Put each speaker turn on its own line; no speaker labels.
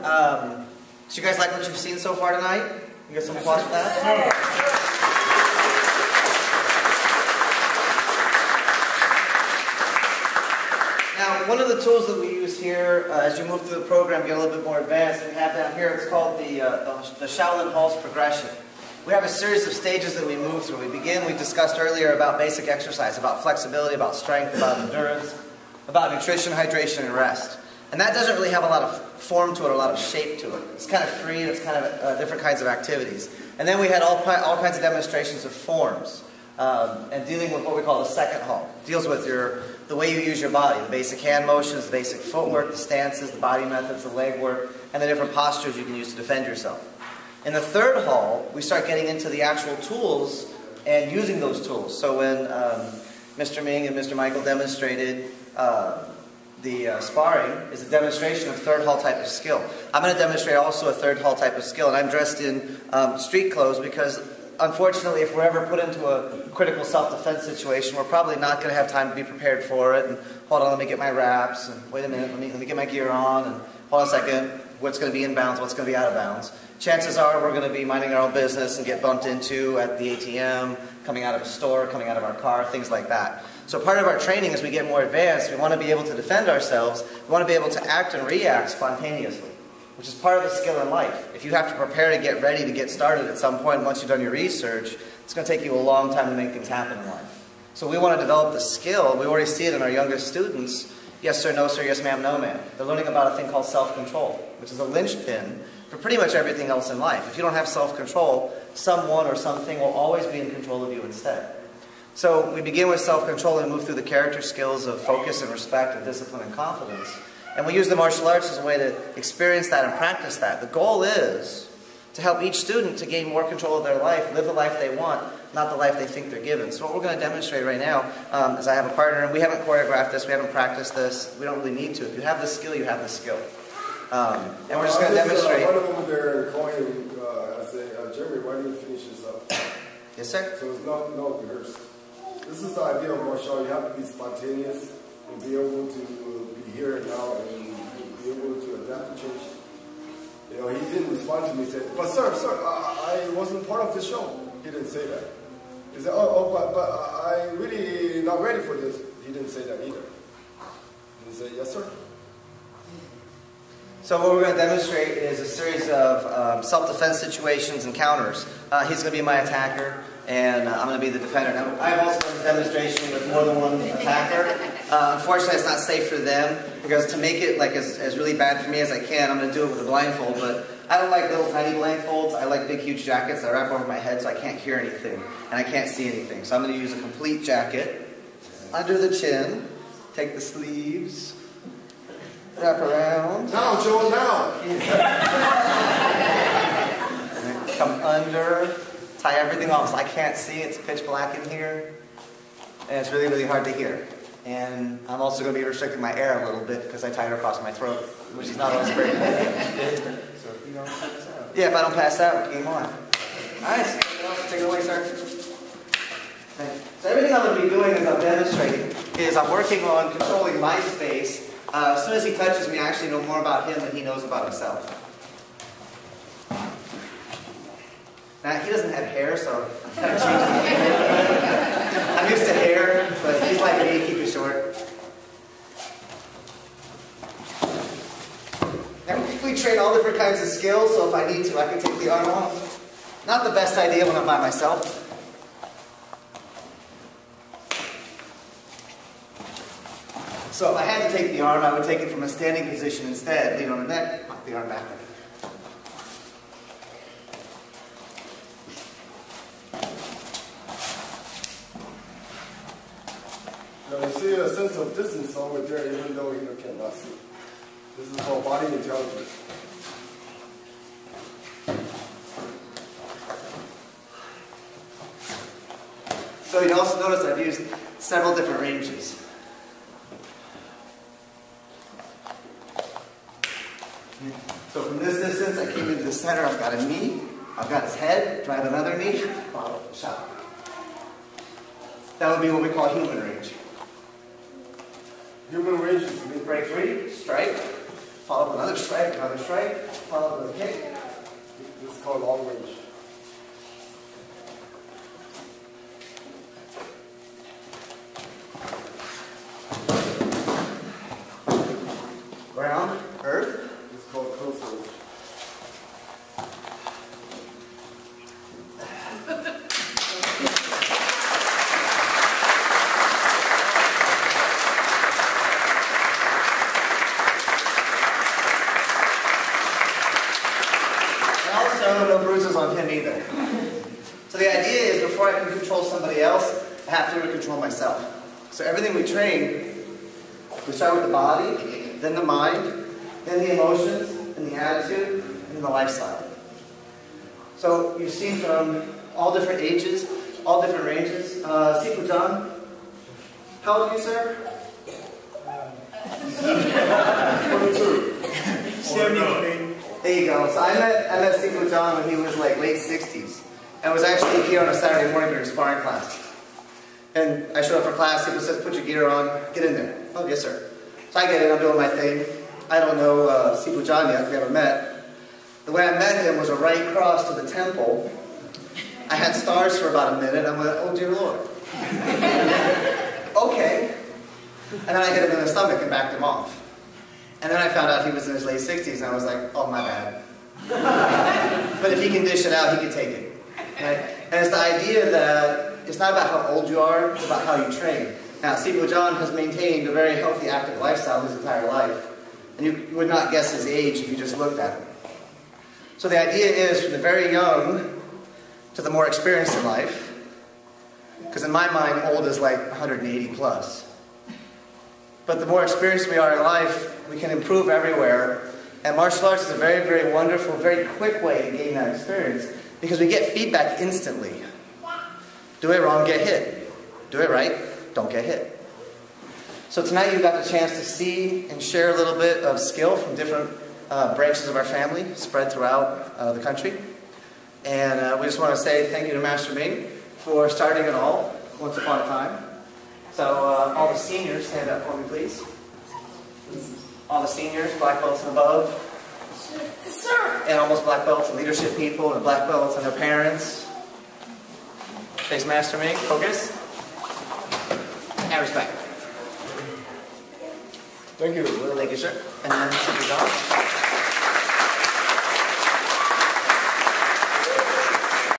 So you guys like what you've seen so far tonight? You get some applause for that? Now, one of the tools that we use here, as you move through the program, get a little bit more advanced, we have down here, it's called the Shaolin Halls progression. We have a series of stages that we move through. We discussed earlier about basic exercise, about flexibility, about strength, about endurance, about nutrition, hydration, and rest. And that doesn't really have a lot of form to it, a lot of shape to it. It's kind of free, and it's kind of different kinds of activities. And then we had all kinds of demonstrations of forms, and dealing with what we call the second hall. It deals with the way you use your body, the basic hand motions, the basic footwork, the stances, the body methods, the leg work, and the different postures you can use to defend yourself. In the third hall, we start getting into the actual tools and using those tools. So when Mr. Meng and Mr. Michael demonstrated the sparring is a demonstration of third hall type of skill. I'm going to demonstrate also a third hall type of skill, and I'm dressed in street clothes because unfortunately if we're ever put into a critical self-defense situation, we're probably not going to have time to be prepared for it, and hold on, let me get my wraps, and wait a minute, let me get my gear on, and hold on a second, what's going to be in bounds, what's going to be out of bounds. Chances are we're going to be minding our own business and get bumped into at the ATM, coming out of a store, coming out of our car, things like that. So part of our training as we get more advanced, we want to be able to defend ourselves, we want to be able to act and react spontaneously, which is part of the skill in life. If you have to prepare to get ready to get started at some point, once you've done your research, it's going to take you a long time to make things happen in life. So we want to develop the skill. We already see it in our youngest students. Yes sir, no sir, yes ma'am, no ma'am. They're learning about a thing called self-control, which is a linchpin for pretty much everything else in life. If you don't have self-control, someone or something will always be in control of you instead. So we begin with self-control and move through the character skills of focus and respect and discipline and confidence. And we use the martial arts as a way to experience that and practice that. The goal is to help each student to gain more control of their life, live the life they want, not the life they think they're given. So what we're going to demonstrate right now is I have a partner, and we haven't choreographed this, we haven't practiced this, we don't really need to. If you have the skill, you have the skill. And we're just going to demonstrate.
One over there and call him, I say, Jeremy, why don't you finish this up?
Yes, sir?
So it's not rehearsed. This is the idea of martial art. You have to be spontaneous and be able to be here and now and be able to adapt to change. You know, he didn't respond to me. He said, but sir, I wasn't part of the show. He didn't say that. He said, but I'm really not ready for this. He didn't say that either. He said, yes, sir.
So what we're going to demonstrate is a series of self-defense situations and counters. He's going to be my attacker, and I'm going to be the defender. Now, I've also done a demonstration with more than one attacker. Unfortunately, it's not safe for them, because to make it like as really bad for me as I can, I'm going to do it with a blindfold, but I don't like little tiny blindfolds. I like big, huge jackets that wrap over my head so I can't hear anything, and I can't see anything. So I'm going to use a complete jacket, under the chin, take the sleeves, wrap around.
Now, Joe, now.
And then come under, tie everything off so I can't see. It's pitch black in here. And it's really, really hard to hear. And I'm also going to be restricting my air a little bit because I tied it across my throat, which is not always very good. So if you don't pass out. Yeah, if I don't pass out, game on. Alright, take it away, sir. So everything I'm going to be doing as I'm demonstrating is I'm working on controlling my space. As soon as he touches me, I actually know more about him than he knows about himself. Now, he doesn't have hair, so I'm kind of changing the hair. I'm used to hair, but he's like me, keep it short. Now, we train all different kinds of skills, so if I need to, I can take the arm off. Not the best idea when I'm by myself. So if I had to take the arm, I would take it from a standing position instead, lean on the neck, pop the arm back there.
Now you see a sense of distance over there, even though you cannot see. This is called body intelligence.
So you also notice I've used several different ranges. So from this distance, I came into the center, I've got a knee, I've got his head, drive another knee, follow the shot. That would be what we call human range.
Human range is
break free, strike, Follow up another strike, follow up with a kick.
This is called long range.
Ground, earth.
This is called close range.
No bruises on him either. So the idea is before I can control somebody else, I have to control myself. So everything we train, we start with the body, then the mind, then the emotions, and the attitude, and then the lifestyle. So you've seen from all different ages, all different ranges. Sifu John, how old are you, sir?
22.
73.
There you go. So I met Sifu John when he was like late 60s. And was actually here on a Saturday morning during sparring class. And I showed up for class, Sifu says, put your gear on, get in there. Oh, yes sir. So I get in, I'm doing my thing. I don't know Sifu John yet, we never met. The way I met him was a right cross to the temple. I had stars for about a minute, I went, oh dear Lord. Okay. And then I hit him in the stomach and backed him off. And then I found out he was in his late 60s, and I was like, oh, my bad. But if he can dish it out, he can take it. Right? And it's the idea that it's not about how old you are, it's about how you train. Now, Sifu John has maintained a very healthy, active lifestyle his entire life. And you would not guess his age if you just looked at him. So the idea is from the very young to the more experienced in life, because in my mind, old is like 180 plus. But the more experienced we are in life, we can improve everywhere. And martial arts is a very, very wonderful, very quick way to gain that experience because we get feedback instantly. Do it wrong, get hit. Do it right, don't get hit. So tonight you got the chance to see and share a little bit of skill from different branches of our family spread throughout the country. And we just want to say thank you to Master Meng for starting it all once upon a time. So all the seniors, stand up for me, please. All the seniors, black belts and above. Yes, sir. And almost black belts and leadership people and black belts and their parents. Face Master Meng, focus. And respect.
Thank you.
Thank you, sir. And then Sifu John.